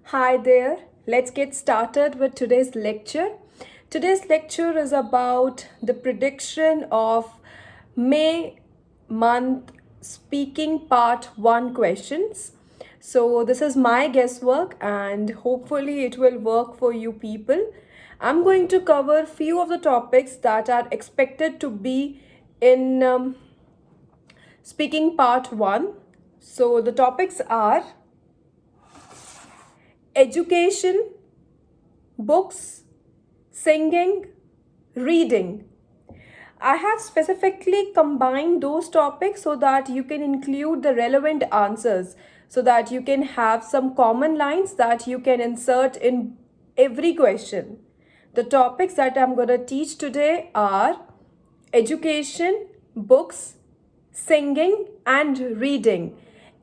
Hi there. Let's get started with today's lecture. Today's lecture is about the prediction of May month speaking part 1 questions. So this is my guesswork and hopefully it will work for you people. I'm going to cover few of the topics that are expected to be in speaking part 1. So the topics are education, books, singing, reading. I have specifically combined those topics so that you can include the relevant answers, so that you can have some common lines that you can insert in every question. The topics that I'm going to teach today are education, books, singing, and reading.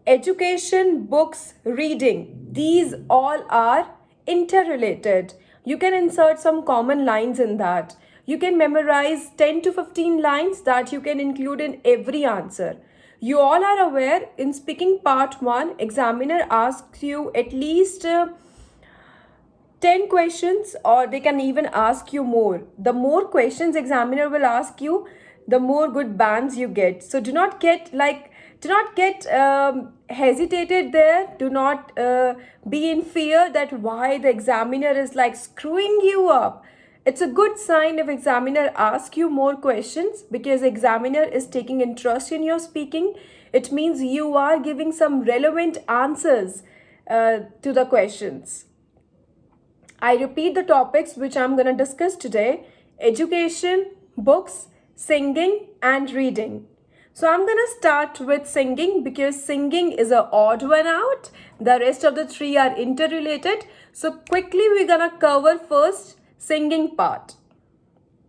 Education, books, reading. These all are interrelated. You can insert some common lines in that. You can memorize 10 to 15 lines that you can include in every answer. You all are aware in speaking part 1, examiner asks you at least 10 questions, or they can even ask you more. The more questions examiner will ask you, the more good bands you get. So do not get hesitated there. Do not be in fear that why the examiner is like screwing you up. It's a good sign if examiner asks you more questions, because examiner is taking interest in your speaking. It means you are giving some relevant answers to the questions. I repeat the topics which I'm going to discuss today: education, books, singing, and reading. So I'm going to start with singing because singing is an odd one out. The rest of the three are interrelated. So quickly we're going to cover first singing part.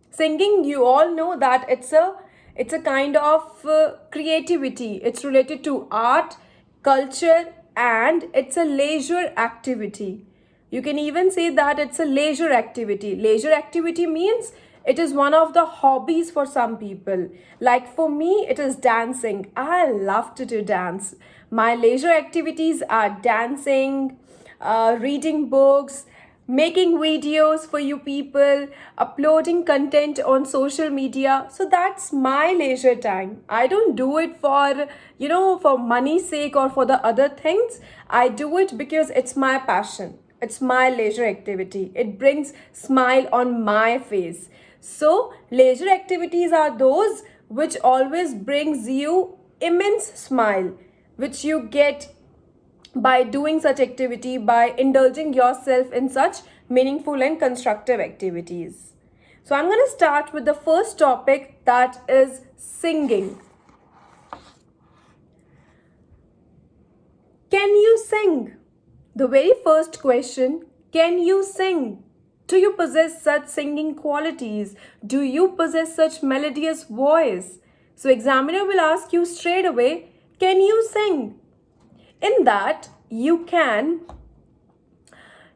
Singing, you all know that it's a kind of creativity. It's related to art, culture, and it's a leisure activity. You can even say that it's a leisure activity. Leisure activity means it is one of the hobbies for some people. Like for me, it is dancing. I love to do dance. My leisure activities are dancing, reading books, making videos for you people, uploading content on social media. So that's my leisure time. I don't do it for money's sake or for the other things. I do it because it's my passion. It's my leisure activity. It brings smile on my face. So leisure activities are those which always brings you immense smile, which you get by doing such activity, by indulging yourself in such meaningful and constructive activities. So I'm going to start with the first topic, that is singing. Can you sing? The very first question, can you sing? Do you possess such singing qualities? Do you possess such melodious voice? So examiner will ask you straight away, can you sing? In that, you can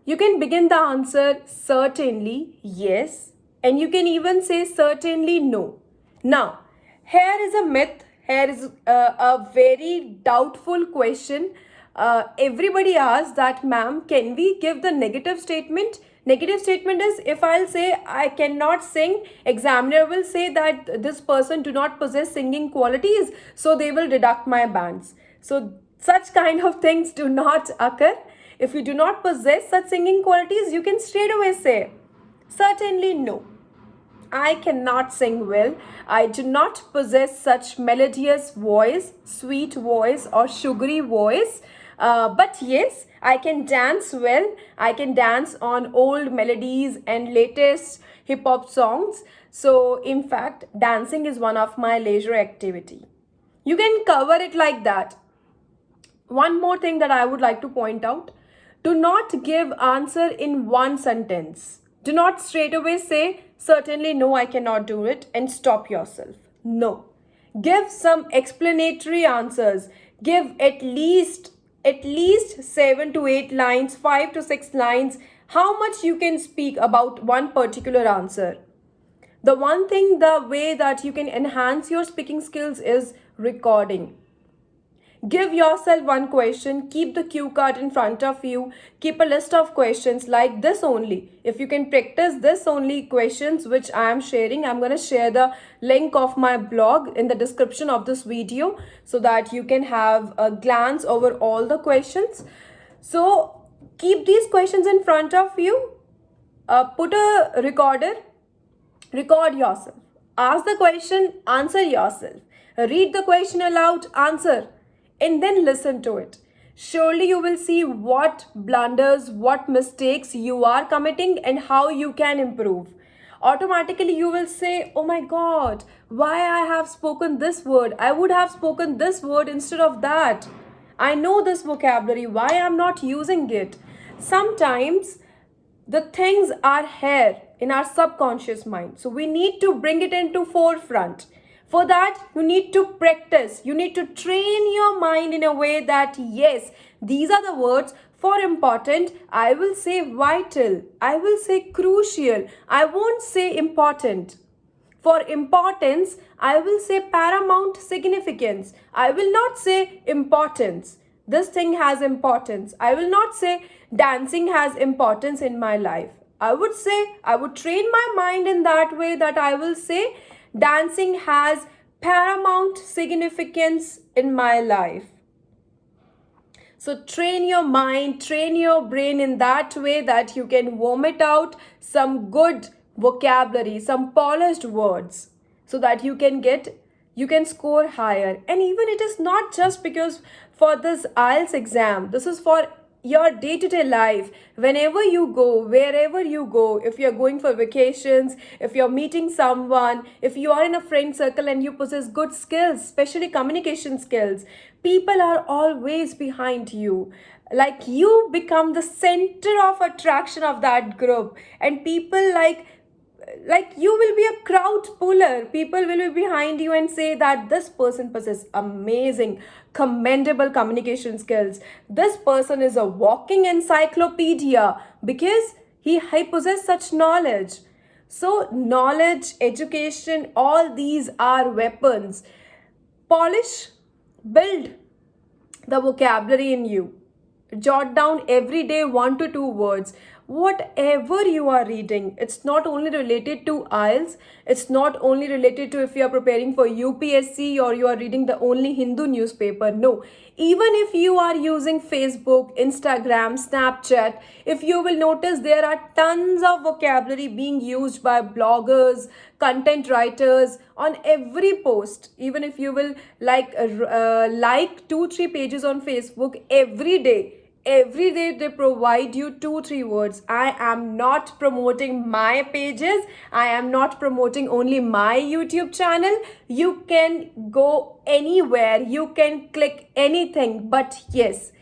begin the answer certainly yes, and you can even say certainly no. Now, here is a myth. Here is a very doubtful question. Everybody asks that, ma'am, can we give the negative statement? Negative statement is, if I'll say I cannot sing, examiner will say that this person do not possess singing qualities, so they will deduct my bands. So such kind of things do not occur. If you do not possess such singing qualities, you can straight away say, certainly no. I cannot sing well. I do not possess such melodious voice, sweet voice, or sugary voice. But yes, I can dance well. I can dance on old melodies and latest hip hop songs. So, in fact, dancing is one of my leisure activity. You can cover it like that. One more thing that I would like to point out: do not give answer in one sentence. Do not straight away say, certainly no, I cannot do it, and stop yourself. No. Give some explanatory answers. Give at least 7 to 8 lines, 5 to 6 lines, how much you can speak about one particular answer. The one thing, the way that you can enhance your speaking skills is recording. Give yourself one question, keep the cue card in front of you, keep a list of questions like this only. If you can practice this only questions which I am sharing, I'm going to share the link of my blog in the description of this video so that you can have a glance over all the questions. So keep these questions in front of you, put a recorder, record yourself. Ask the question, answer yourself. Read the question aloud, answer, and then listen to it. Surely you will see what blunders, what mistakes you are committing, and how you can improve. Automatically, you will say, oh my God, why I have spoken this word? I would have spoken this word instead of that. I know this vocabulary, why I'm not using it? Sometimes the things are here in our subconscious mind, so we need to bring it into forefront. For that, you need to practice, you need to train your mind in a way that yes, these are the words. For important, I will say vital, I will say crucial, I won't say important. For importance, I will say paramount significance. I will not say importance. This thing has importance. I will not say dancing has importance in my life. I would train my mind in that way that I will say dancing has paramount significance in my life. So train your mind, train your brain in that way that you can vomit out some good vocabulary, some polished words, so that you can score higher. And even it is not just because for this IELTS exam, this is for your day-to-day life. Whenever you go, wherever you go, if you're going for vacations, if you're meeting someone, if you are in a friend circle and you possess good skills, especially communication skills, people are always behind you. Like, you become the center of attraction of that group, and people like you will be a crowd puller. People will be behind you and say that this person possesses amazing, commendable communication skills. This person is a walking encyclopedia because he possesses such knowledge. So knowledge, education, all these are weapons. Polish, build the vocabulary in you. Jot down every day 1 to 2 words. Whatever you are reading, it's not only related to IELTS, it's not only related to if you are preparing for UPSC or you are reading the only Hindu newspaper. No, even if you are using Facebook, Instagram, Snapchat, if you will notice, there are tons of vocabulary being used by bloggers, content writers on every post. Even if you will like 2-3 pages on Facebook every day they provide you 2-3 words. I am not promoting my pages, I am not promoting only my YouTube channel. You can go anywhere, you can click anything, but yes,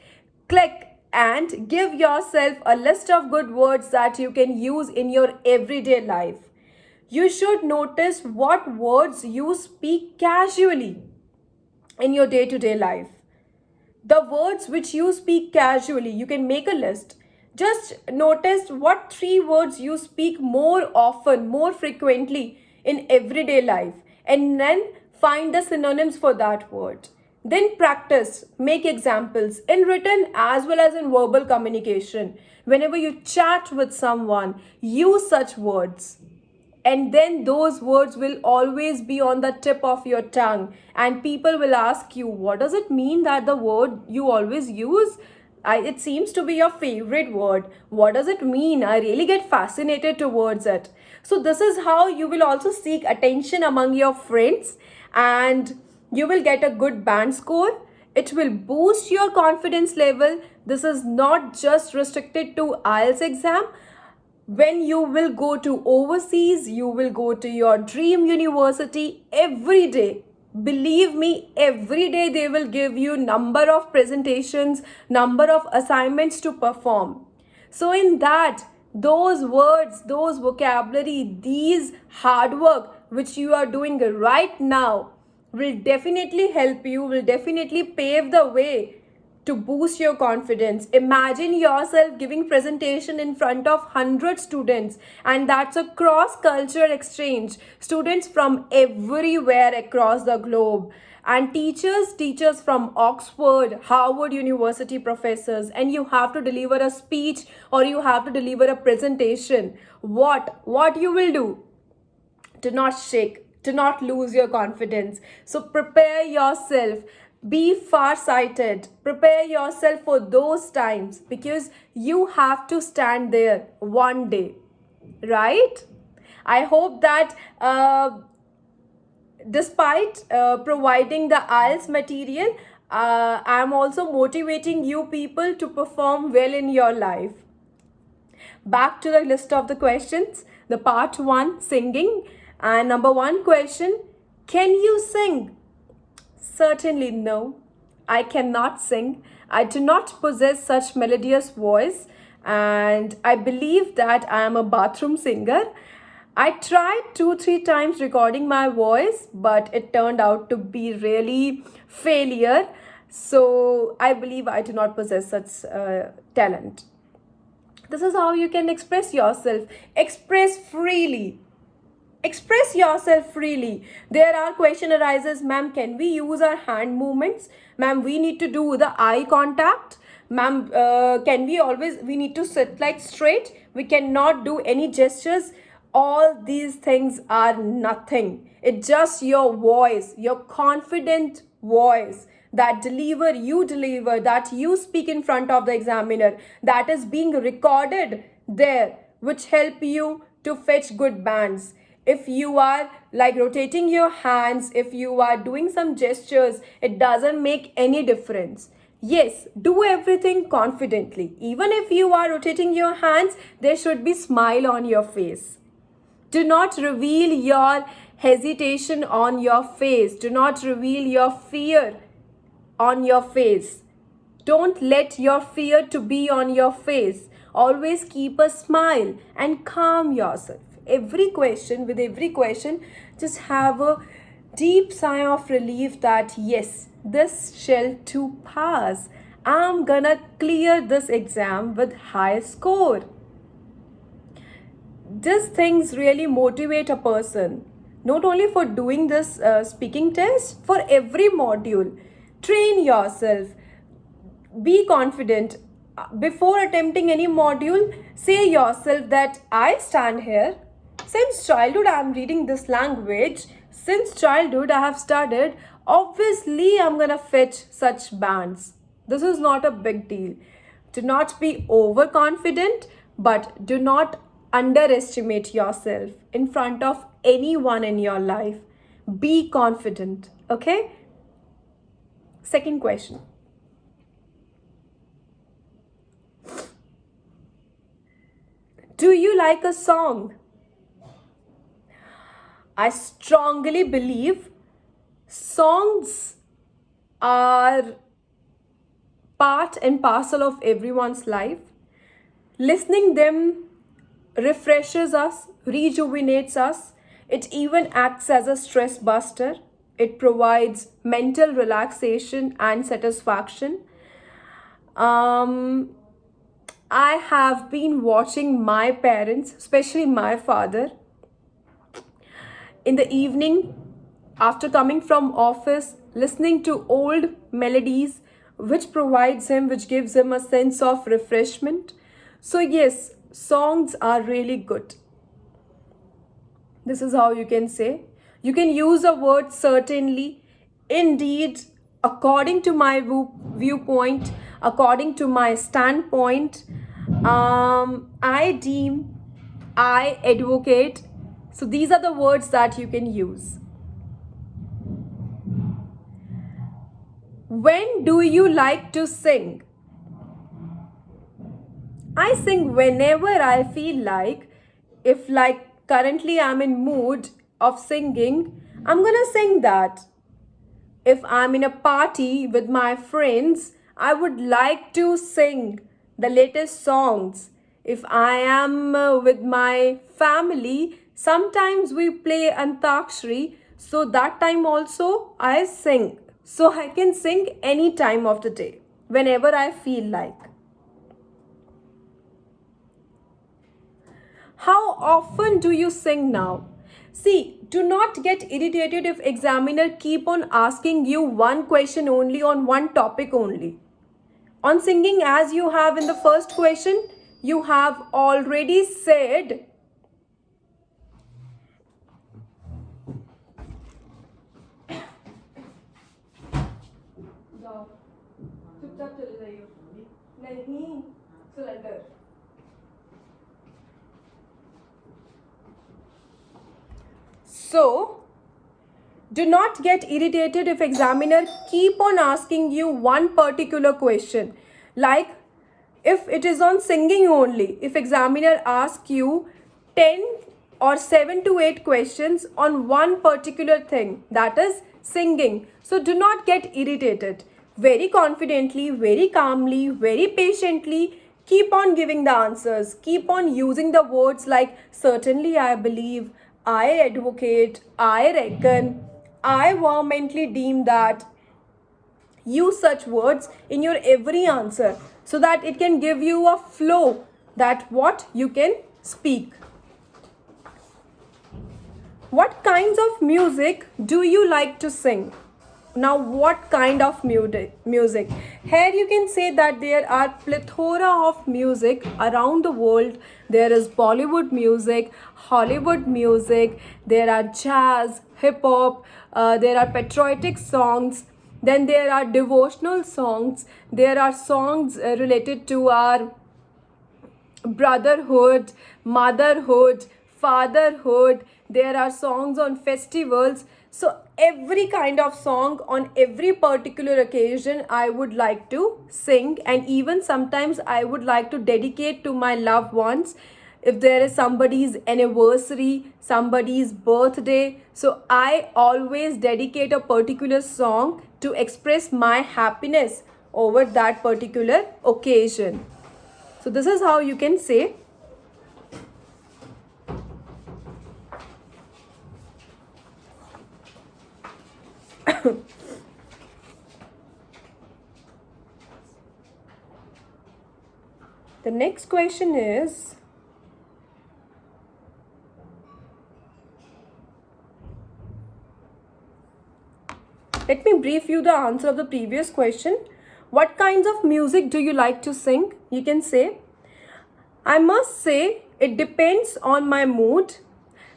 click and give yourself a list of good words that you can use in your everyday life. You should notice what words you speak casually in your day-to-day life. The words which you speak casually, you can make a list. Just notice what 3 words you speak more often, more frequently in everyday life, and then find the synonyms for that word. Then practice, make examples in written as well as in verbal communication. Whenever you chat with someone, use such words, and then those words will always be on the tip of your tongue, and people will ask you, what does it mean that the word you always use, it seems to be your favorite word, what does it mean? I really get fascinated towards it. So this is how you will also seek attention among your friends, and you will get a good band score. It will boost your confidence level. This is not just restricted to IELTS exam. When you will go to overseas, you will go to your dream university every day. Believe me, every day they will give you number of presentations, number of assignments to perform. So in that, those words, those vocabulary, these hard work which you are doing right now will definitely help you, will definitely pave the way to boost your confidence. Imagine yourself giving presentation in front of 100 students, and that's a cross cultural exchange, students from everywhere across the globe. And teachers from Oxford, Harvard University professors, and you have to deliver a speech or you have to deliver a presentation. What you will do? Do not shake, do not lose your confidence. So prepare yourself, be far-sighted, prepare yourself for those times because you have to stand there one day, right? I hope that despite providing the IELTS material, I'm also motivating you people to perform well in your life. Back to the list of the questions, the part 1, singing. And number 1 question, can you sing? Certainly no, I cannot sing. I do not possess such melodious voice, and I believe that I am a bathroom singer. I tried 2-3 times recording my voice, but it turned out to be really failure. So I believe I do not possess such talent. This is how you can express yourself. Express freely. Express yourself freely. There are question arises, ma'am, can we use our hand movements? Ma'am, we need to do the eye contact. Ma'am, can we need to sit like straight? We cannot do any gestures. All these things are nothing. It's just your voice, your confident voice that you deliver, that you speak in front of the examiner, that is being recorded there, which help you to fetch good bands. If you are like rotating your hands, if you are doing some gestures, it doesn't make any difference. Yes, do everything confidently. Even if you are rotating your hands, there should be smile on your face. Do not reveal your hesitation on your face. Do not reveal your fear on your face. Don't let your fear to be on your face. Always keep a smile and calm yourself. With every question, just have a deep sigh of relief that yes, this shall too pass. I'm gonna clear this exam with high score. These things really motivate a person, not only for doing this speaking test, for every module. Train yourself, be confident. Before attempting any module, say yourself that I stand here. Since childhood, I am reading this language. Since childhood, I have studied. Obviously, I'm gonna fetch such bands. This is not a big deal. Do not be overconfident, but do not underestimate yourself in front of anyone in your life. Be confident, okay? Second question. Do you like a song? I strongly believe songs are part and parcel of everyone's life. Listening them refreshes us, rejuvenates us. It even acts as a stress buster. It provides mental relaxation and satisfaction. I have been watching my parents, especially my father, in the evening after coming from office, listening to old melodies, which gives him a sense of refreshment. So yes, songs are really good. This is how you can say. You can use a word certainly, indeed, according to my viewpoint, according to my standpoint. I deem, I advocate. So these are the words that you can use. When do you like to sing? I sing whenever I feel like. If like currently I'm in mood of singing, I'm gonna sing that. If I'm in a party with my friends, I would like to sing the latest songs. If I am with my family, sometimes we play Antakshari, so that time also I sing. So I can sing any time of the day, whenever I feel like. How often do you sing now? See, Do not get irritated if examiner keep on asking you one question only on one topic only. On singing, as you have in the first question, you have already said so, do not get irritated if examiner keep on asking you one particular question. Like if it is on singing only, if examiner asks you 10 or 7 to 8 questions on one particular thing, that is singing. So do not get irritated. Very confidently, very calmly, very patiently, keep on giving the answers. Keep on using the words like certainly, I believe, I advocate, I reckon, I vehemently deem that. Use such words in your every answer so that it can give you a flow that what you can speak. What kinds of music do you like to sing? Now, what kind of music? Here you can say that there are plethora of music around the world. There is Bollywood music, Hollywood music, there are jazz, hip hop, there are patriotic songs, then there are devotional songs, there are songs related to our brotherhood, motherhood, fatherhood. There are songs on festivals. So every kind of song on every particular occasion I would like to sing, and even sometimes I would like to dedicate to my loved ones. If there is somebody's anniversary, somebody's birthday, so I always dedicate a particular song to express my happiness over that particular occasion. So this is how you can say. The next question is, let me brief you the answer of the previous question. What kinds of music do you like to sing? You can say, I must say it depends on my mood.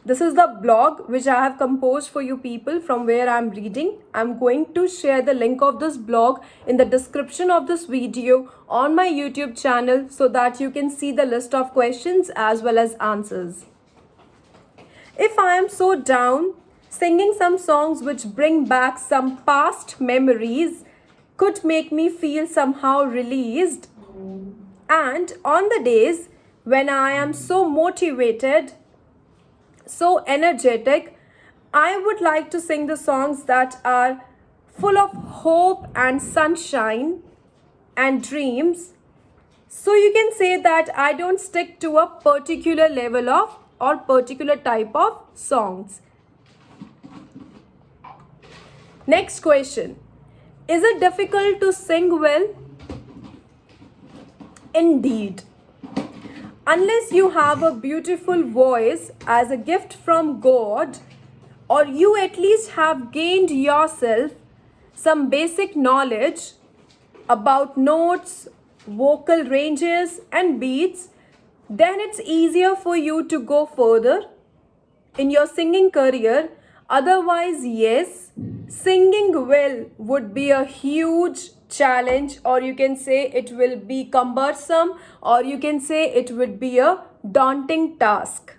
This is the blog which I have composed for you people from where I am reading. I am going to share the link of this blog in the description of this video on my YouTube channel so that you can see the list of questions as well as answers. If I am so down, singing some songs which bring back some past memories could make me feel somehow released. And on the days when I am so motivated, so energetic, I would like to sing the songs that are full of hope and sunshine and dreams. So you can say that I don't stick to a particular level of or particular type of songs. Next question. Is it difficult to sing well? Indeed. Unless you have a beautiful voice as a gift from God, or you at least have gained yourself some basic knowledge about notes, vocal ranges and beats, then it's easier for you to go further in your singing career. Otherwise, yes, singing well would be a huge challenge, or you can say it will be cumbersome, or you can say it would be a daunting task.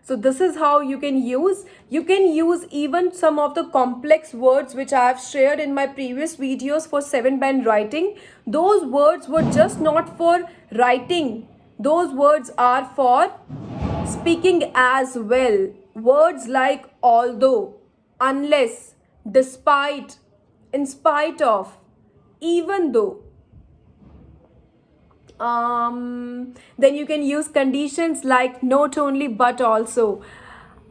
So this is how you can use even some of the complex words which I have shared in my previous videos for 7-band writing. Those words were just not for writing. Those words are for speaking as well. Words like although, unless, despite, in spite of, even though. Then you can use conditions like not only but also.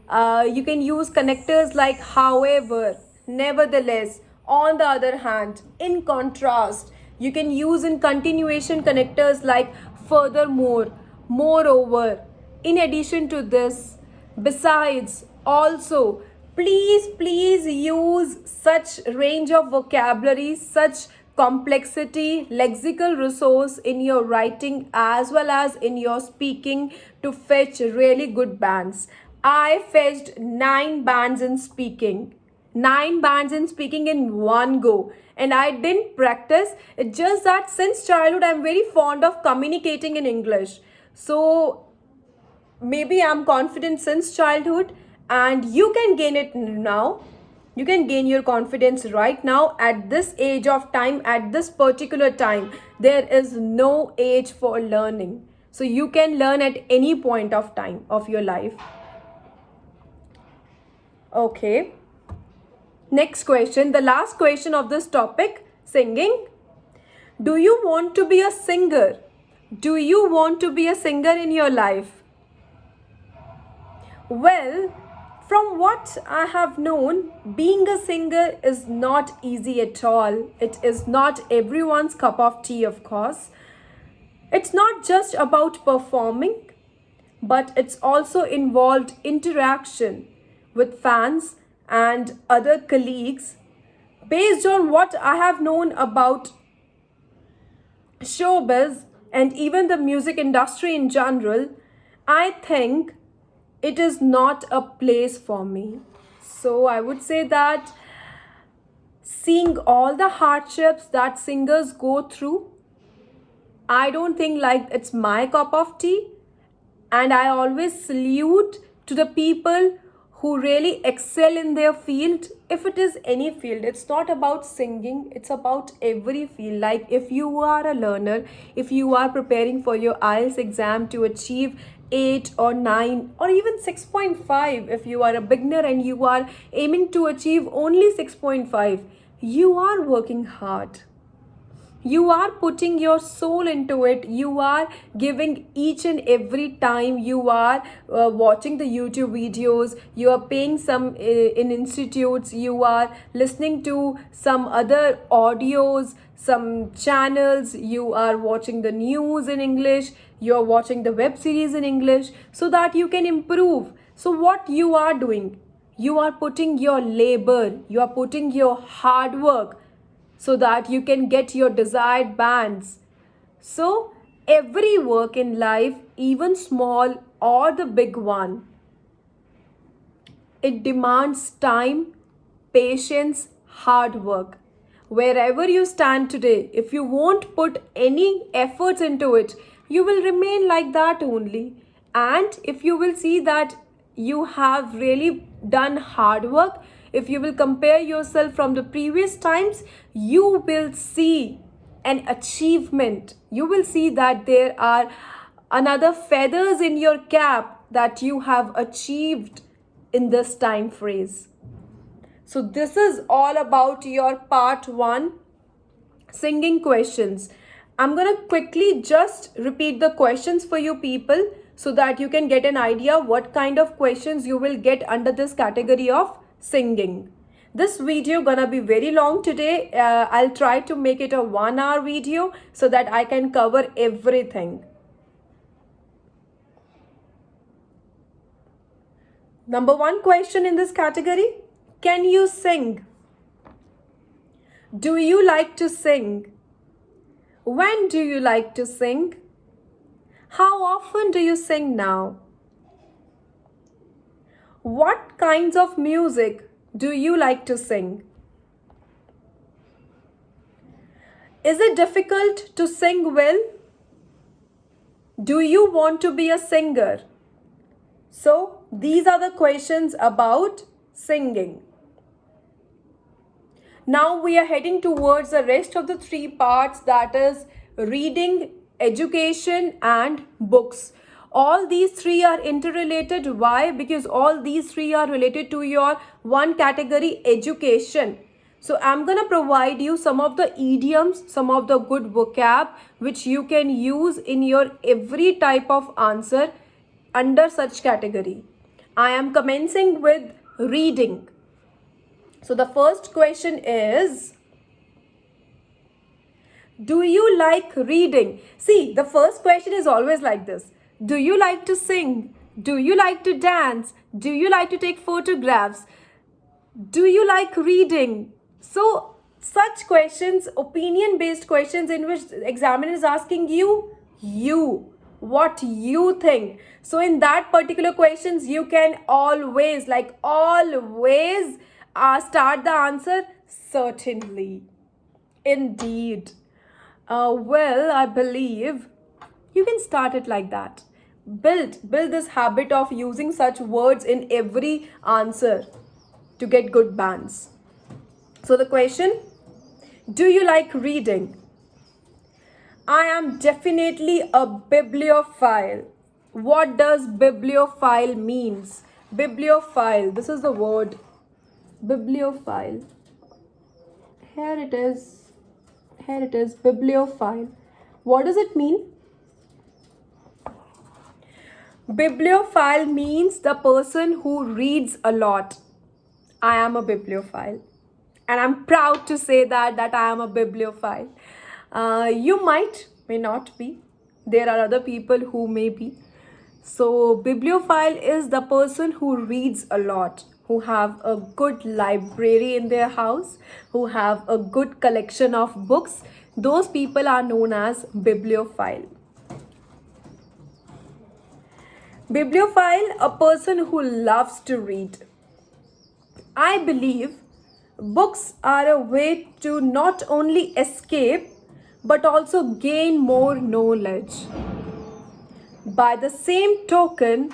You can use connectors like however, nevertheless, on the other hand, in contrast. You can use in continuation connectors like furthermore, moreover, in addition to this, Besides, also, please use such range of vocabulary, such complexity, lexical resource in your writing as well as in your speaking to fetch really good bands. I fetched 9 bands in speaking. 9 bands in speaking in one go, and I didn't practice. It's just that since childhood I'm very fond of communicating in English. So maybe I'm confident since childhood, and you can gain it now. You can gain your confidence right now at this age of time, at this particular time. There is no age for learning. So you can learn at any point of time of your life. Okay. Next question, the last question of this topic, singing. Do you want to be a singer? Do you want to be a singer in your life? Well, from what I have known, being a singer is not easy at all. It is not everyone's cup of tea, of course. It's not just about performing, but it's also involved interaction with fans and other colleagues. Based on what I have known about showbiz and even the music industry in general, I think it is not a place for me. So I would say that seeing all the hardships that singers go through, I don't think like it's my cup of tea. And I always salute to the people who really excel in their field. If it is any field, it's not about singing, it's about every field. Like if you are a learner, if you are preparing for your IELTS exam to achieve 8 or 9 or even 6.5, if you are a beginner and you are aiming to achieve only 6.5, you are working hard. You are putting your soul into it. You are giving each and every time. You are watching the YouTube videos. You are paying some in institutes. You are listening to some other audios, some channels. You are watching the news in English. You are watching the web series in English so that you can improve. So what you are doing? You are putting your labor. You are putting your hard work so that you can get your desired bands. So every work in life, even small or the big one, it demands time, patience, hard work. Wherever you stand today, if you won't put any efforts into it, you will remain like that only. And if you will see that you have really done hard work, if you will compare yourself from the previous times, you will see an achievement. You will see that there are another feathers in your cap that you have achieved in this time phrase. So this is all about your part 1 singing questions. I'm going to quickly just repeat the questions for you people so that you can get an idea what kind of questions you will get under this category of singing. This video gonna be very long today. I'll try to make it a 1-hour video so that I can cover everything. Number 1 question in this category. Can you sing? Do you like to sing? When do you like to sing? How often do you sing now? What kinds of music do you like to sing? Is it difficult to sing well? Do you want to be a singer? So, these are the questions about singing. Now we are heading towards the rest of the 3 parts, that is reading, education and books. All these 3 are interrelated. Why? Because all these 3 are related to your one category, education. So I'm going to provide you some of the idioms, some of the good vocab which you can use in your every type of answer under such category. I am commencing with reading. So the first question is, do you like reading? See, the first question is always like this. Do you like to sing? Do you like to dance? Do you like to take photographs? Do you like reading? So, such questions, opinion based questions, in which the examiner is asking what you think. So, in that particular questions, you can always, start the answer certainly. Indeed. Well, I believe you can start it like that. Build this habit of using such words in every answer to get good bands. So the question, do you like reading? I am definitely a bibliophile. What does bibliophile means? Bibliophile, this is the word. Bibliophile. Here it is. Here it is, bibliophile. What does it mean? Bibliophile means the person who reads a lot. I am a bibliophile. And I'm proud to say that I am a bibliophile. You may not be. There are other people who may be. So bibliophile is the person who reads a lot, who have a good library in their house, who have a good collection of books. Those people are known as bibliophile. Bibliophile, a person who loves to read. I believe books are a way to not only escape but also gain more knowledge. By the same token,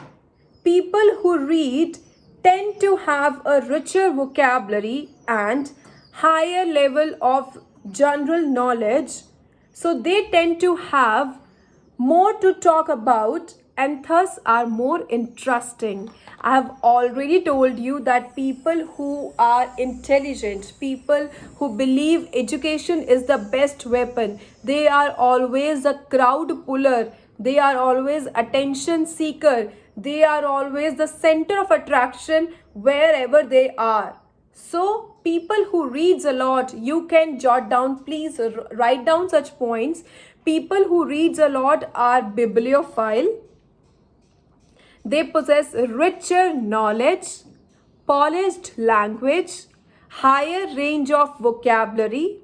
people who read tend to have a richer vocabulary and higher level of general knowledge, so they tend to have more to talk about and thus are more interesting. I have already told you that people who are intelligent, people who believe education is the best weapon, they are always a crowd puller, they are always attention seeker, they are always the center of attraction wherever they are. So people who reads a lot, you can jot down, please write down such points. People who reads a lot are bibliophile. They possess richer knowledge, polished language, higher range of vocabulary,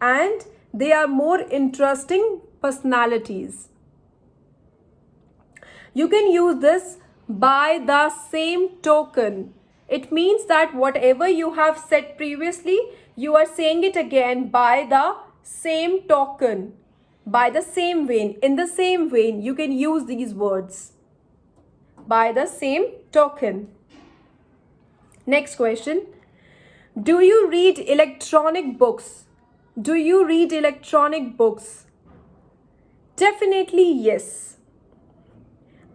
and they are more interesting personalities. You can use this by the same token. It means that whatever you have said previously, you are saying it again by the same token, by the same vein. In the same vein, you can use these words. By the same token. Next question. Do you read electronic books? Do you read electronic books? Definitely yes.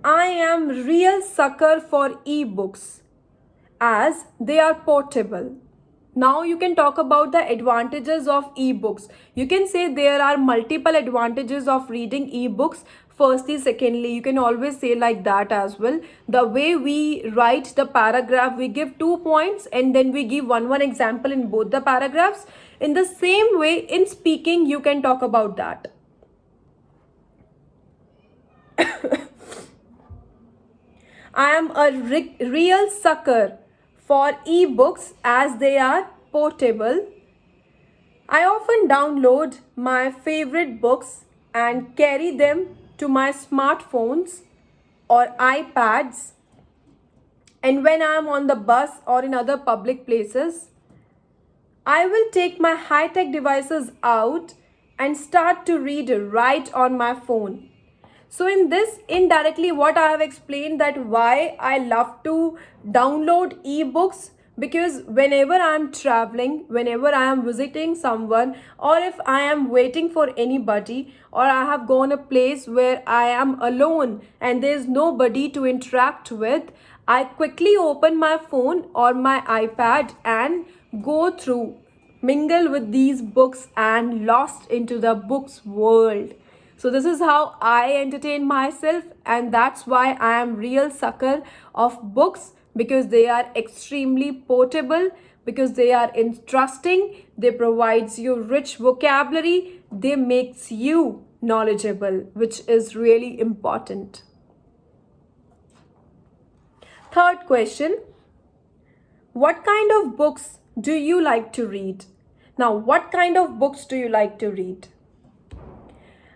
I am real sucker for ebooks as they are portable. Now you can talk about the advantages of ebooks. You can say there are multiple advantages of reading ebooks. Firstly, secondly, you can always say like that as well. The way we write the paragraph, we give 2 points and then we give one example in both the paragraphs. In the same way, in speaking, you can talk about that. I am a real sucker for ebooks as they are portable. I often download my favorite books and carry them to my smartphones or iPads. And when I am on the bus or in other public places, I will take my high-tech devices out and start to read right on my phone. So in this, indirectly, what I have explained that why I love to download ebooks, because whenever I am traveling, whenever I am visiting someone, or if I am waiting for anybody, or I have gone a place where I am alone and there is nobody to interact with, I quickly open my phone or my iPad and go through, mingle with these books and lost into the books world. So this is how I entertain myself, and that's why I am real sucker of books, because they are extremely portable, because they are interesting, they provides you rich vocabulary, they makes you knowledgeable, which is really important. Third question, what kind of books do you like to read? Now, what kind of books do you like to read?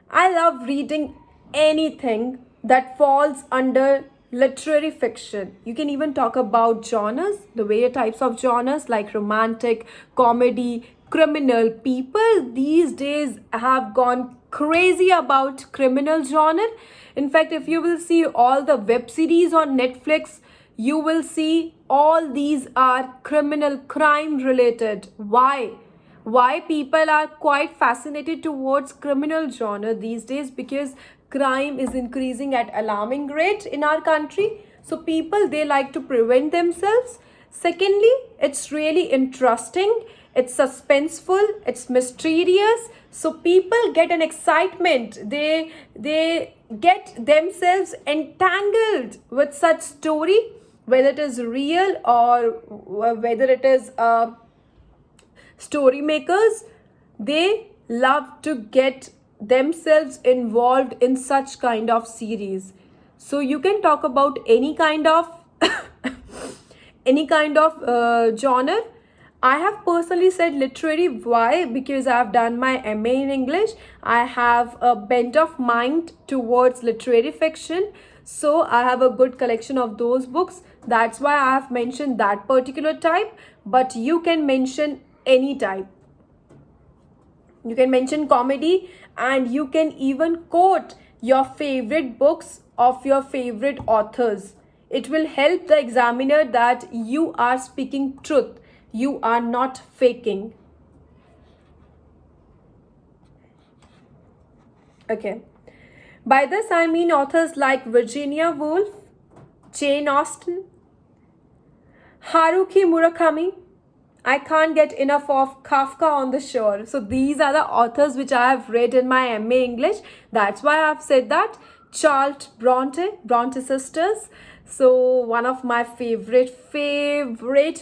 I love reading anything that falls under literary fiction. You can even talk about genres, the various types of genres like romantic, comedy, criminal. People these days have gone crazy about criminal genre. In fact, if you will see all the web series on Netflix, you will see all these are criminal, crime related. Why people are quite fascinated towards criminal genre these days? Because crime is increasing at alarming rate in our country, so people, they like to prevent themselves. Secondly, it's really interesting, it's suspenseful, it's mysterious, so people get an excitement, they get themselves entangled with such story, whether it is real or whether it is story makers. They love to get themselves involved in such kind of series. So you can talk about any kind of any kind of genre. I have personally said literary. Why? Because I have done my MA in English. I have a bent of mind towards literary fiction. So I have a good collection of those books. That's why I have mentioned that particular type. But you can mention any type. You can mention comedy, and you can even quote your favorite books of your favorite authors. It will help the examiner that you are speaking truth. You are not faking. Okay. By this I mean authors like Virginia Woolf, Jane Austen, Haruki Murakami. I can't get enough of Kafka on the Shore. So these are the authors which I have read in my MA English. That's why I have said that. Charles Bronte sisters. So one of my favorite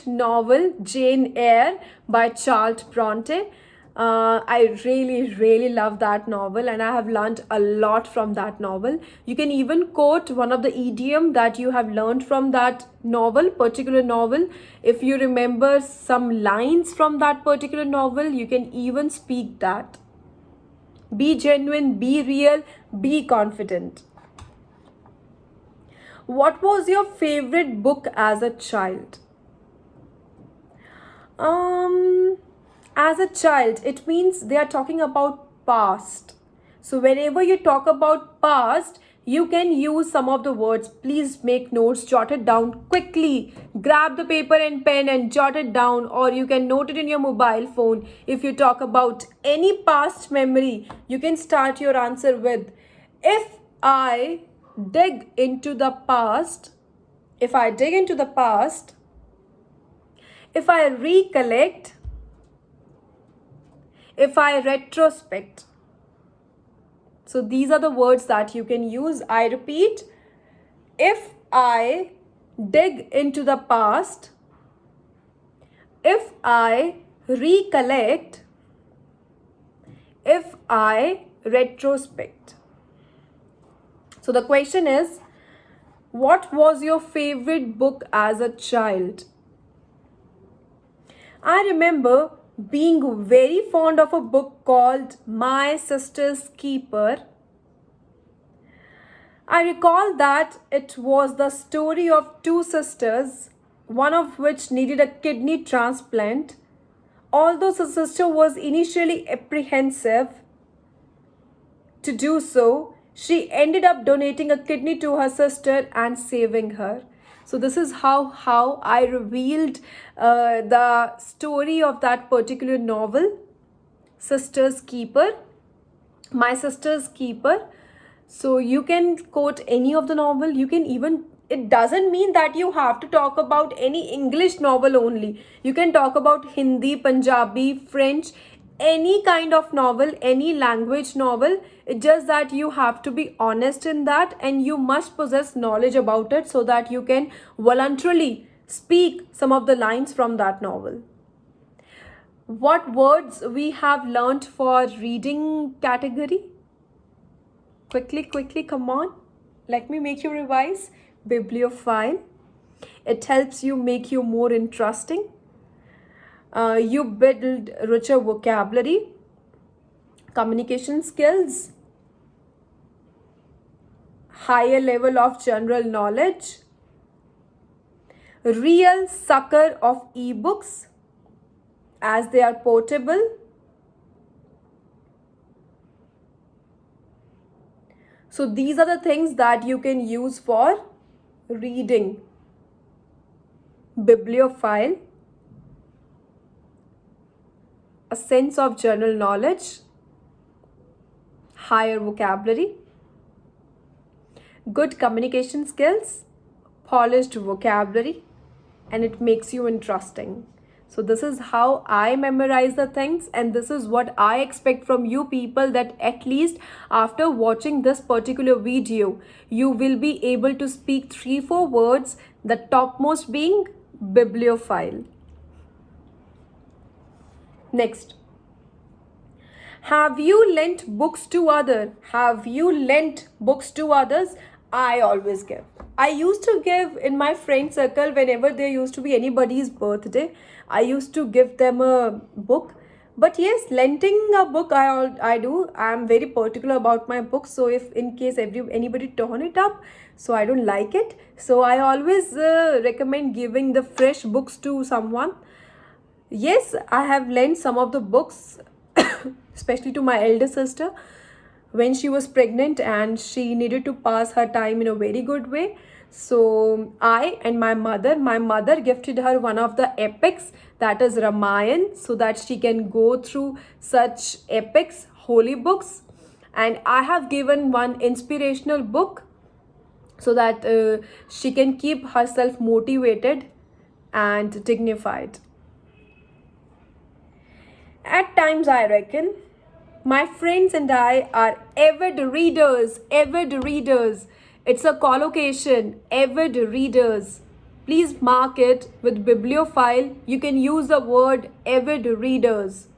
novel, Jane Eyre by Charles Bronte. I really love that novel, and I have learned a lot from that novel. You can even quote one of the idiom that you have learned from that particular novel. If you remember some lines from that particular novel, you can even speak that. Be genuine, be real, be confident. What was your favorite book as a child? As a child, it means they are talking about past. So whenever you talk about past, you can use some of the words. Please make notes, jot it down quickly. Grab the paper and pen and jot it down, or you can note it in your mobile phone. If you talk about any past memory, you can start your answer with, if I dig into the past, if I dig into the past, if I recollect, if I retrospect. So these are the words that you can use. I repeat, if I dig into the past, if I recollect, if I retrospect. So the question is, what was your favorite book as a child? I remember being very fond of a book called My Sister's Keeper. I recall that it was the story of two sisters, one of which needed a kidney transplant. Although the sister was initially apprehensive to do so, she ended up donating a kidney to her sister and saving her. So this is how I revealed the story of that particular novel, Sister's Keeper, My Sister's Keeper. So you can quote any of the novel. You can even, it doesn't mean that you have to talk about any English novel only. You can talk about Hindi, Punjabi, French, any kind of novel, any language novel. It's just that you have to be honest in that, and you must possess knowledge about it so that you can voluntarily speak some of the lines from that novel. What words we have learnt for reading category? Quickly, come on. Let me make you revise. Bibliophile, It helps you make you more interesting. You build richer vocabulary, communication skills, higher level of general knowledge, real sucker of ebooks as they are portable. So these are the things that you can use for reading. Bibliophile, a sense of general knowledge, higher vocabulary, good communication skills, polished vocabulary, and it makes you interesting. So this is how I memorize the things, and this is what I expect from you people, that at least after watching this particular video, you will be able to speak 3-4 words, the topmost being bibliophile. Next. Have you lent books to others? Have you lent books to others? I always give. I used to give in my friend circle whenever there used to be anybody's birthday. I used to give them a book. But yes, lending a book I do. I am very particular about my books. So if in case anybody torn it up, so I don't like it. So I always recommend giving the fresh books to someone. Yes, I have lent some of the books, especially to my elder sister when she was pregnant and she needed to pass her time in a very good way. So I and my mother gifted her one of the epics, that is Ramayan, so that she can go through such epics, holy books. And I have given one inspirational book so that she can keep herself motivated and dignified. At times, I reckon my friends and I are avid readers. It's a collocation, avid readers. Please mark it with bibliophile. You can use the word avid readers.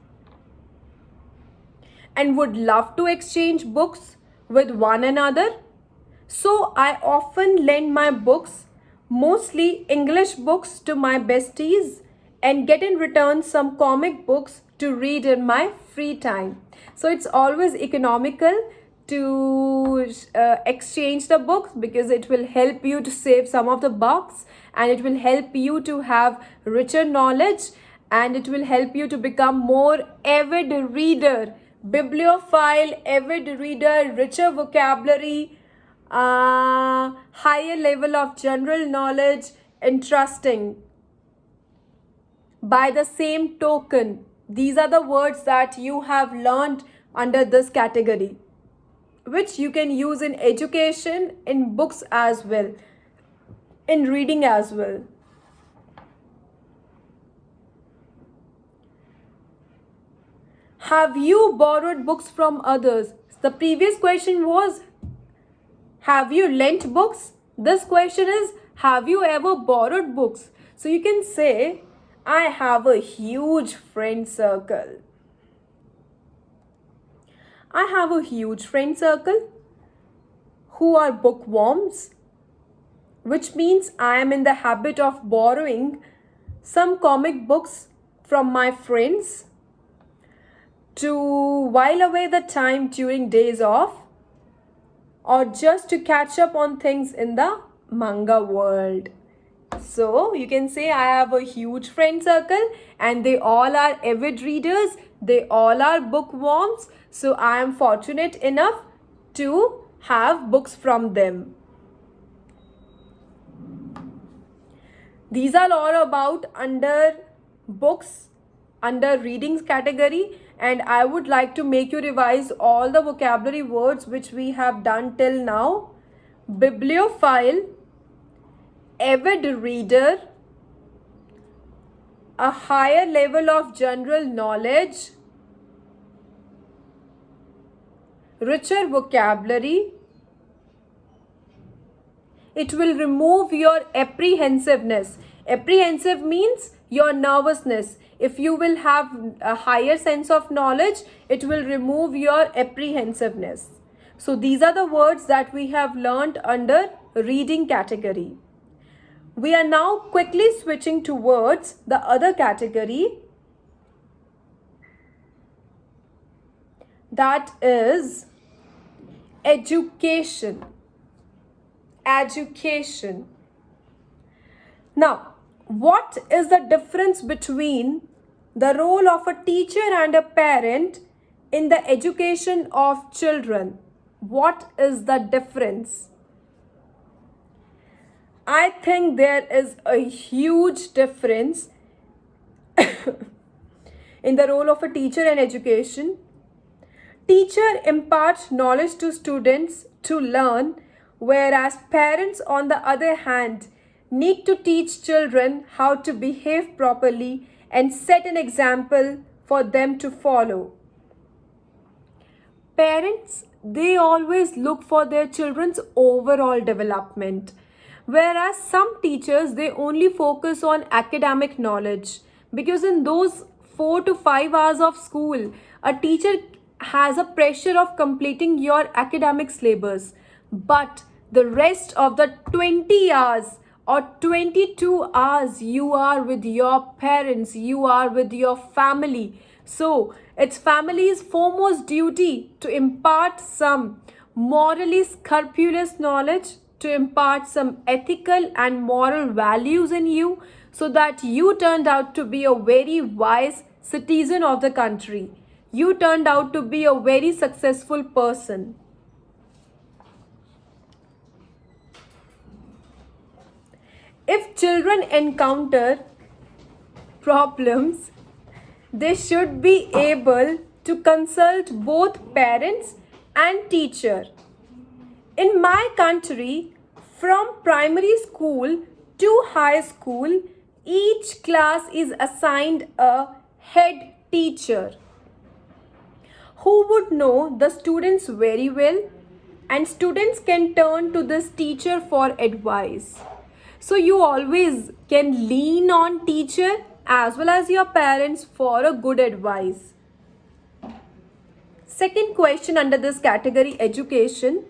And would love to exchange books with one another. So I often lend my books, mostly English books, to my besties and get in return some comic books to read in my free time. So it's always economical to exchange the books, because it will help you to save some of the bucks, and it will help you to have richer knowledge, and it will help you to become more avid reader. Bibliophile, avid reader, richer vocabulary, higher level of general knowledge, interesting. By the same token, these are the words that you have learned under this category, which you can use in education, in books as well, in reading as well. Have you borrowed books from others? The previous question was, have you lent books? This question is, have you ever borrowed books? So you can say, I have a huge friend circle. I have a huge friend circle who are bookworms, which means I am in the habit of borrowing some comic books from my friends to while away the time during days off, or just to catch up on things in the manga world. So you can say I have a huge friend circle and they all are avid readers. They all are bookworms. So I am fortunate enough to have books from them. These are all about under books, under readings category. And I would like to make you revise all the vocabulary words which we have done till now. Bibliophile, avid reader, a higher level of general knowledge, richer vocabulary. It will remove your apprehensiveness. Apprehensive means your nervousness. If you will have a higher sense of knowledge, it will remove your apprehensiveness. So these are the words that we have learned under reading category. We are now quickly switching towards the other category, that is education. Education. Now, what is the difference between the role of a teacher and a parent in the education of children? What is the difference? I think there is a huge difference in the role of a teacher and education. Teacher imparts knowledge to students to learn, whereas parents, on the other hand, need to teach children how to behave properly and set an example for them to follow. Parents, they always look for their children's overall development, whereas some teachers, they only focus on academic knowledge, because in those 4 to 5 hours of school, a teacher has a pressure of completing your academic syllabus, but the rest of the 20 hours or 22 hours, you are with your parents, you are with your family. So it's family's foremost duty to impart some morally scrupulous knowledge, to impart some ethical and moral values in you, so that you turned out to be a very wise citizen of the country. You turned out to be a very successful person. If children encounter problems, they should be able to consult both parents and teacher. In my country, from primary school to high school, each class is assigned a head teacher who would know the students very well, and students can turn to this teacher for advice. So you always can lean on teacher as well as your parents for a good advice. Second question under this category, education.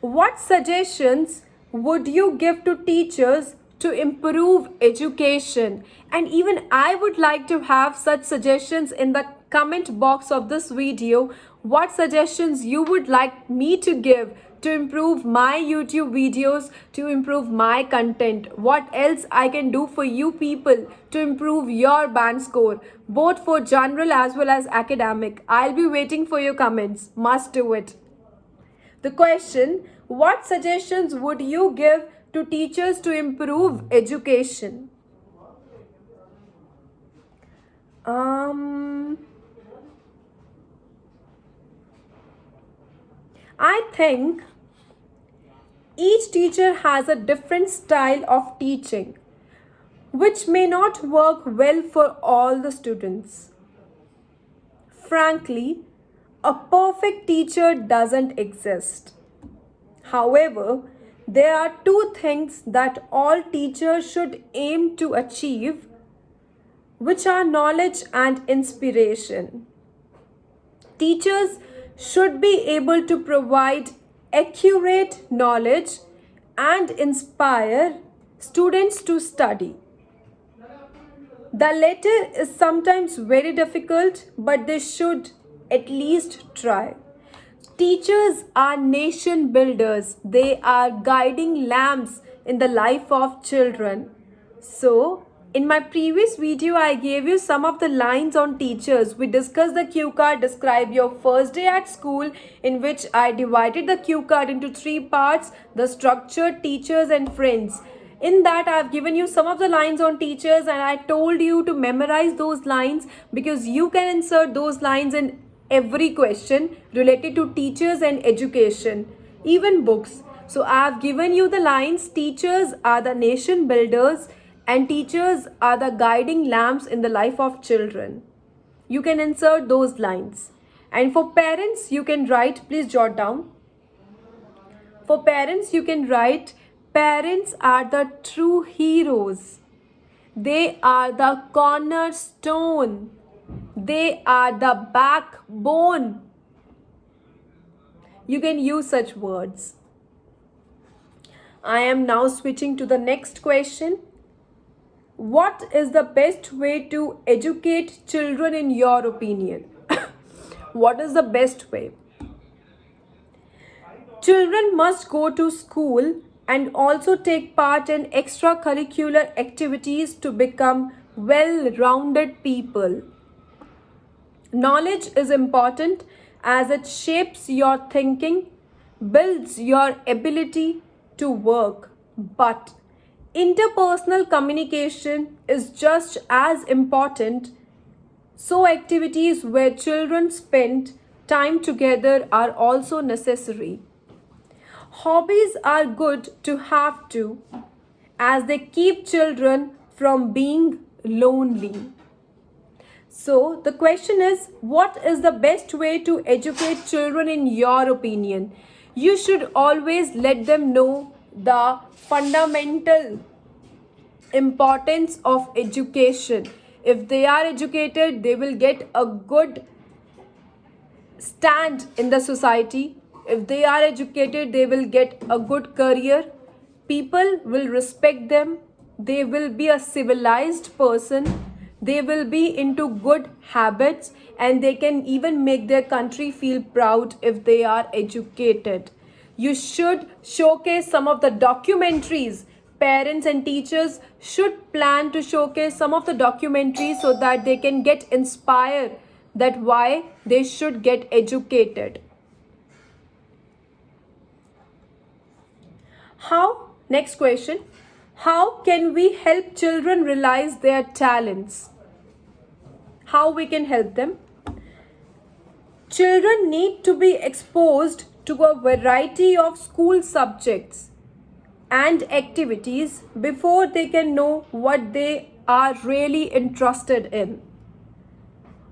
What suggestions would you give to teachers to improve education? And even I would like to have such suggestions in the comment box of this video. What suggestions you would like me to give to improve my YouTube videos, to improve my content? What else I can do for you people to improve your band score, both for general as well as academic? I'll be waiting for your comments. Must do it. The question, what suggestions would you give to teachers to improve education? I think each teacher has a different style of teaching, which may not work well for all the students. Frankly, a perfect teacher doesn't exist. However, there are two things that all teachers should aim to achieve, which are knowledge and inspiration. Teachers should be able to provide accurate knowledge and inspire students to study. The latter is sometimes very difficult, but they should at least try. Teachers are nation builders. They are guiding lamps in the life of children. So, in my previous video, I gave you some of the lines on teachers. We discussed the cue card, describe your first day at school, in which I divided the cue card into 3 parts, the structure, teachers and friends. In that, I have given you some of the lines on teachers, and I told you to memorize those lines, because you can insert those lines in every question related to teachers and education, even books. So I have given you the lines. Teachers are the nation builders and teachers are the guiding lamps in the life of children. You can insert those lines. And for parents, you can write, please jot down. For parents, you can write, parents are the true heroes. They are the cornerstone. They are the backbone. You can use such words. I am now switching to the next question. What is the best way to educate children in your opinion? What is the best way? Children must go to school and also take part in extracurricular activities to become well rounded people. Knowledge is important as it shapes your thinking, builds your ability to work, but interpersonal communication is just as important. So, activities where children spend time together are also necessary. Hobbies are good to have too, as they keep children from being lonely. So, the question is, what is the best way to educate children in your opinion? You should always let them know the fundamental importance of education. If they are educated, they will get a good stand in the society. If they are educated, they will get a good career. People will respect them. They will be a civilized person. They will be into good habits, and they can even make their country feel proud if they are educated. You should showcase some of the documentaries. Parents and teachers should plan to showcase some of the documentaries so that they can get inspired that why they should get educated. How? Next question. How can we help children realize their talents? How we can help them? Children need to be exposed to a variety of school subjects and activities before they can know what they are really interested in.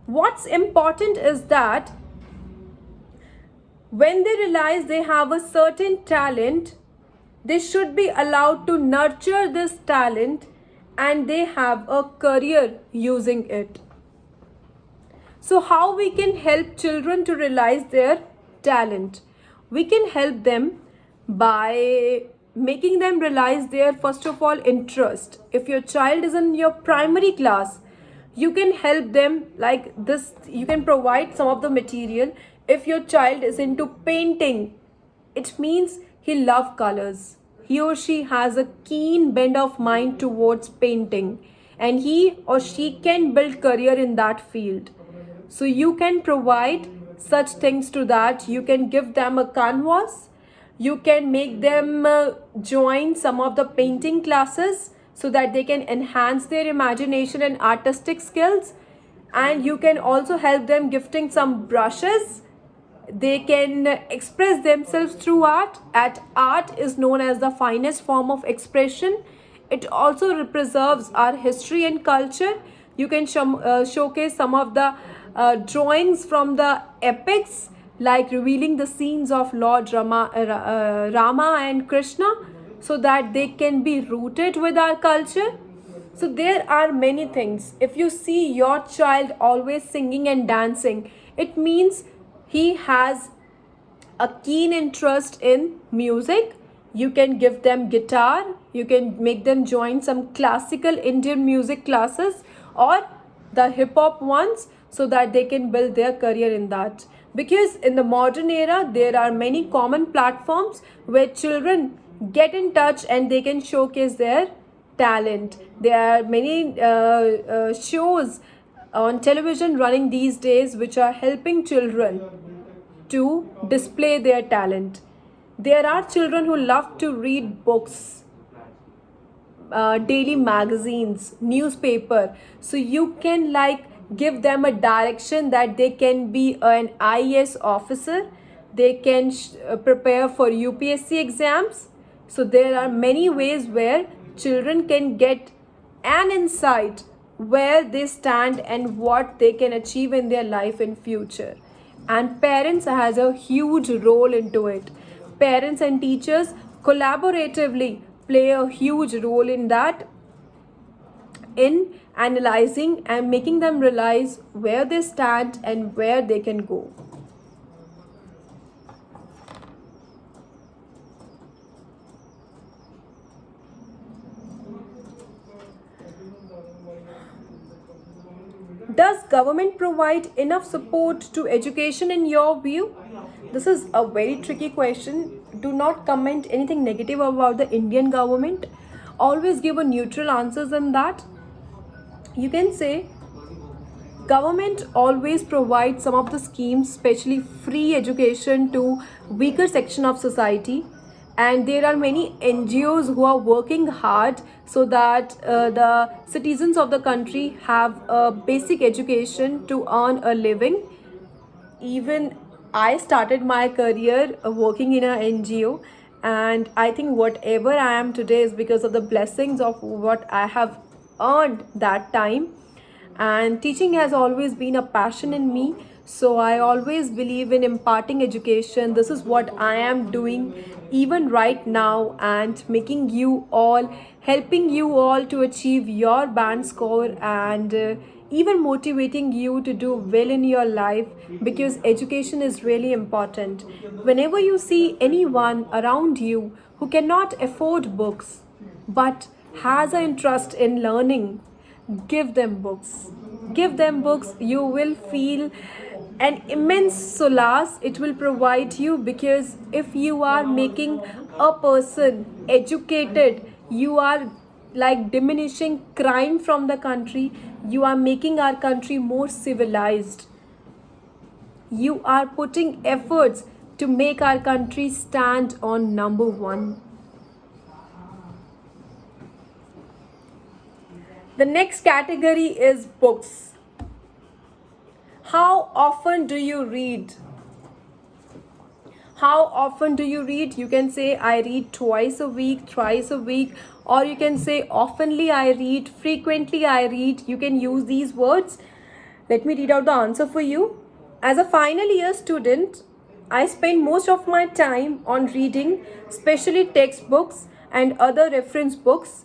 What's important is that when they realize they have a certain talent, they should be allowed to nurture this talent and they have a career using it. So, how we can help children to realize their talent? We can help them by making them realize their first of all interest. If your child is in your primary class, you can help them like this. You can provide some of the material. If your child is into painting, it means he loves colors. He or she has a keen bend of mind towards painting, and he or she can build career in that field. So you can provide such things to that. You can give them a canvas. You can make them join some of the painting classes so that they can enhance their imagination and artistic skills. And you can also help them gifting some brushes. They can express themselves through art. Art is known as the finest form of expression. It also preserves our history and culture. You can showcase some of the drawings from the epics, like revealing the scenes of Lord Rama and Krishna, so that they can be rooted with our culture. So there are many things. If you see your child always singing and dancing, it means he has a keen interest in music. You can give them guitar. You can make them join some classical Indian music classes or the hip hop ones so that they can build their career in that. Because in the modern era, there are many common platforms where children get in touch and they can showcase their talent. There are many shows on television running these days which are helping children to display their talent. There are children who love to read books, daily magazines, newspaper. So you can like give them a direction that they can be an IES officer. They can prepare for UPSC exams. So there are many ways where children can get an insight where they stand and what they can achieve in their life in future. And parents has a huge role into it. Parents and teachers collaboratively play a huge role in that, in analyzing and making them realize where they stand and where they can go. government provide enough support to education in your view? This is a very tricky question. Do not comment anything negative about the Indian government. Always give a neutral answers in that. You can say government always provides some of the schemes, especially free education to weaker section of society, and there are many NGOs who are working hard so that the citizens of the country have a basic education to earn a living. Even I started my career working in a NGO, and I think whatever I am today is because of the blessings of what I have earned that time. And teaching has always been a passion in me, so I always believe in imparting education. This is what I am doing even right now, and making you all, helping you all to achieve your band score, and even motivating you to do well in your life, because education is really important. Whenever you see anyone around you who cannot afford books but has an interest in learning, give them books. Give them books. You will feel an immense solace it will provide you, because if you are making a person educated, you are like diminishing crime from the country, you are making our country more civilized, you are putting efforts to make our country stand on number one. The next category is books. How often do you read? How often do you read? You can say I read twice a week, thrice a week, or you can say oftenly I read, frequently I read. You can use these words. Let me read out the answer for you. As a final year student, I spend most of my time on reading, especially textbooks and other reference books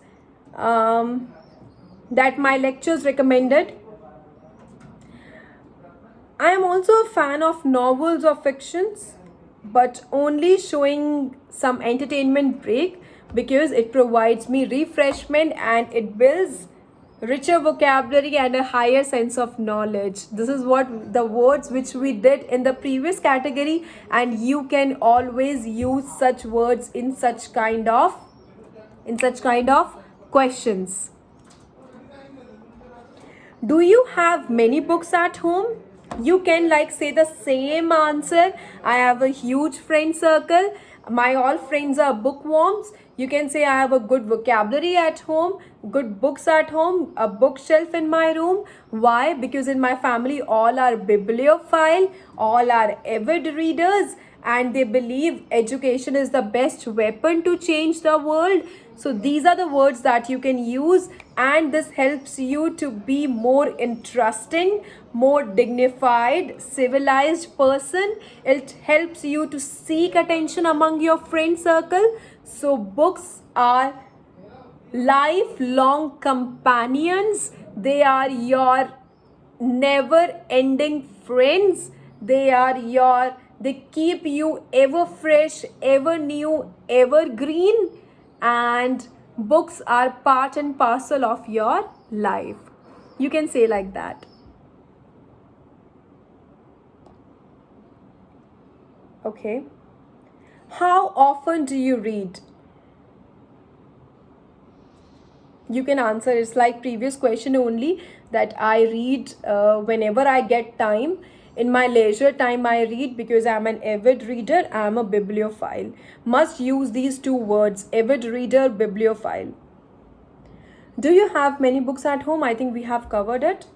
that my lectures recommended. I am also a fan of novels or fictions, but only showing some entertainment break, because it provides me refreshment and it builds richer vocabulary and a higher sense of knowledge. This is what the words which we did in the previous category, and you can always use such words in such kind of questions. Do you have many books at home? You can like say the same answer. I have a huge friend circle. My all friends are bookworms. You can say I have a good vocabulary at home, good books at home, a bookshelf in my room. Why? Because in my family all are bibliophile, all are avid readers, and they believe education is the best weapon to change the world. So these are the words that you can use, and this helps you to be more interesting, more dignified, civilized person. It helps you to seek attention among your friend circle. So books are lifelong companions. They are your never ending friends. They keep you ever fresh, ever new, ever green, and books are part and parcel of your life. You can say like that. Okay. How often do you read? You can answer, it's like previous question only, that I read whenever I get time. In my leisure time I read, because I'm an avid reader, I'm a bibliophile. Must use these two words, avid reader, bibliophile. Do you have many books at home? I think we have covered it.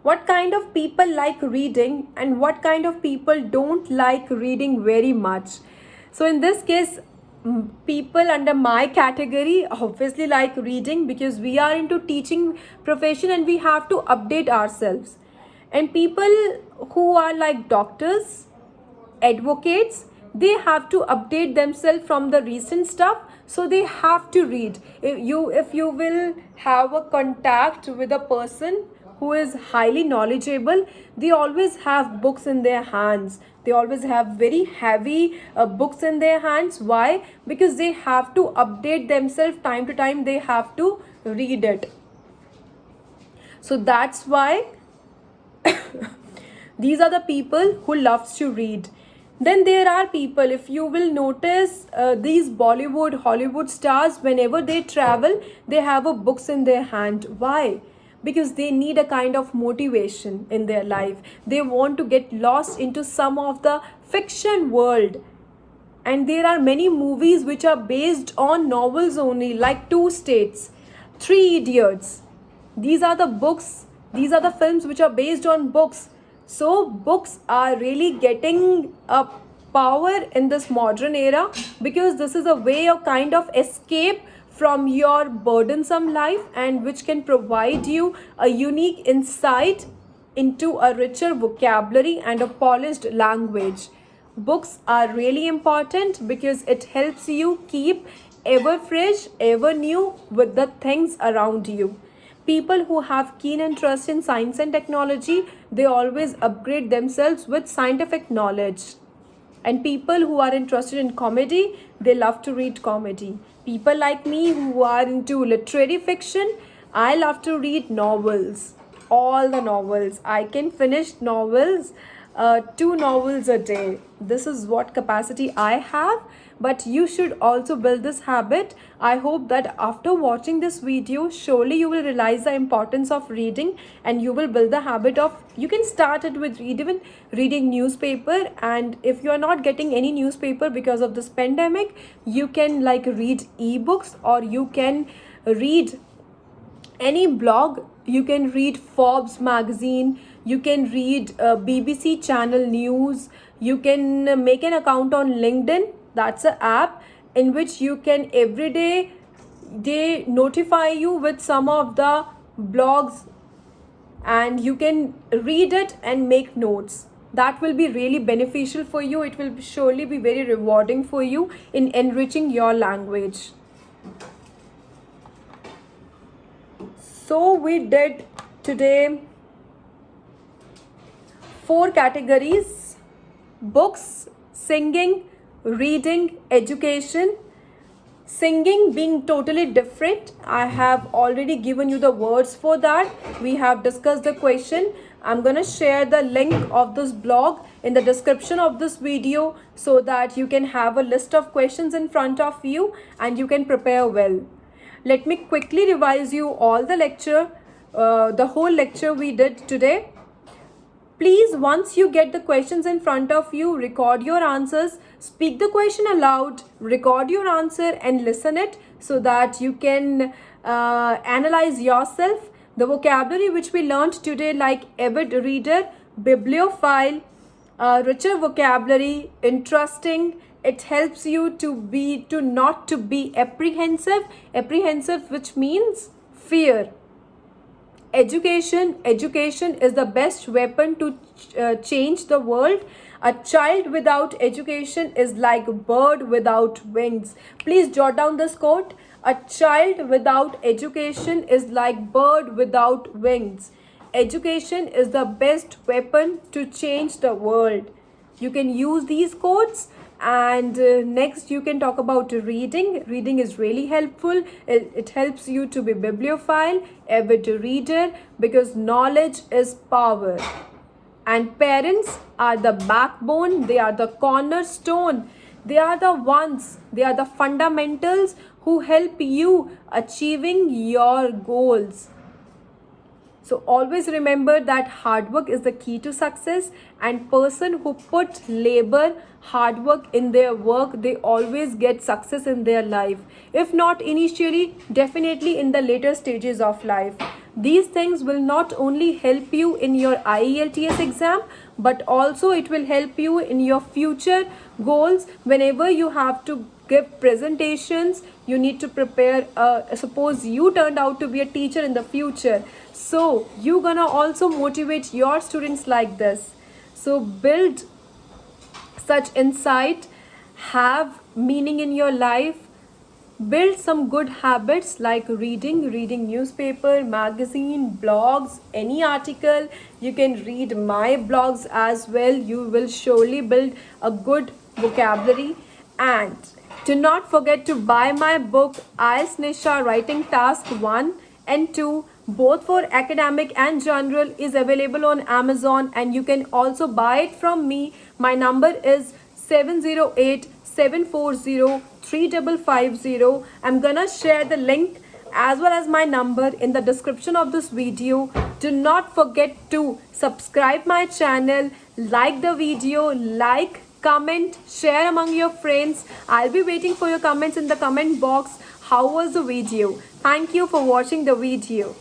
What kind of people like reading, and what kind of people don't like reading very much? So in this case, people under my category obviously like reading, because we are into teaching profession and we have to update ourselves. And people who are like doctors, advocates, they have to update themselves from the recent stuff, so they have to read. If you will have a contact with a person who is highly knowledgeable, they always have books in their hands. They always have very heavy books in their hands. Why? Because they have to update themselves time to time. They have to read it. So that's why these are the people who loves to read. Then there are people, if you will notice, these Bollywood, Hollywood stars, whenever they travel, they have a books in their hand. Why? Because they need a kind of motivation in their life. They want to get lost into some of the fiction world. And there are many movies which are based on novels only, like Two States, Three Idiots. These are the books, these are the films which are based on books. So books are really getting a power in this modern era, because this is a way of kind of escape from your burdensome life, and which can provide you a unique insight into a richer vocabulary and a polished language. Books are really important because it helps you keep ever fresh, ever new with the things around you. People who have keen interest in science and technology, they always upgrade themselves with scientific knowledge. And people who are interested in comedy, they love to read comedy. People like me who are into literary fiction, I love to read novels. All the novels. I can finish novels, 2 novels a day. This is what capacity I have. But you should also build this habit. I hope that after watching this video, surely you will realize the importance of reading, and you will build the habit of, you can start it with even reading newspaper. And if you are not getting any newspaper because of this pandemic, you can like read ebooks, or you can read any blog. You can read Forbes magazine, you can read BBC channel news, you can make an account on LinkedIn. That's an app in which you can every day they notify you with some of the blogs, and you can read it and make notes. That will be really beneficial for you. It will surely be very rewarding for you in enriching your language. So we did today 4 categories: books, singing, reading, education. Singing being totally different. I have already given you the words for that. We have discussed the question. I'm going to share the link of this blog in the description of this video, so that you can have a list of questions in front of you and you can prepare well. Let me quickly revise you all the lecture, the whole lecture we did today. Please, once you get the questions in front of you, record your answers, speak the question aloud, record your answer and listen it, so that you can analyze yourself. The vocabulary which we learned today, like avid reader, bibliophile, richer vocabulary, interesting. It helps you to not to be apprehensive, which means fear. Education is the best weapon to change the world. A child without education is like a bird without wings. Please jot down this quote. A child without education is like bird without wings. Education is the best weapon to change the world. You can use these quotes. And next you can talk about reading is really helpful. It helps you to be bibliophile, avid reader, because knowledge is power. And parents are the backbone, they are the cornerstone, they are the fundamentals who help you achieving your goals. So always remember that hard work is the key to success, and person who put labor, hard work in their work, they always get success in their life. If not initially, definitely in the later stages of life. These things will not only help you in your IELTS exam, but also it will help you in your future goals. Whenever you have to give presentations, you need to prepare. Suppose you turned out to be a teacher in the future, so you're gonna also motivate your students like this. So build such insight, have meaning in your life. Build some good habits like reading newspaper, magazine, blogs, any article. You can read my blogs as well. You will surely build a good vocabulary. And do not forget to buy my book, IELTS.NISHA Writing Task 1 and 2, both for academic and general, is available on Amazon, and you can also buy it from me. My number is 708-740-3550. I'm gonna share the link as well as my number in the description of this video. Do not forget to subscribe my channel, like the video, like, comment, share among your friends. I'll be waiting for your comments in the comment box. How was the video? Thank you for watching the video.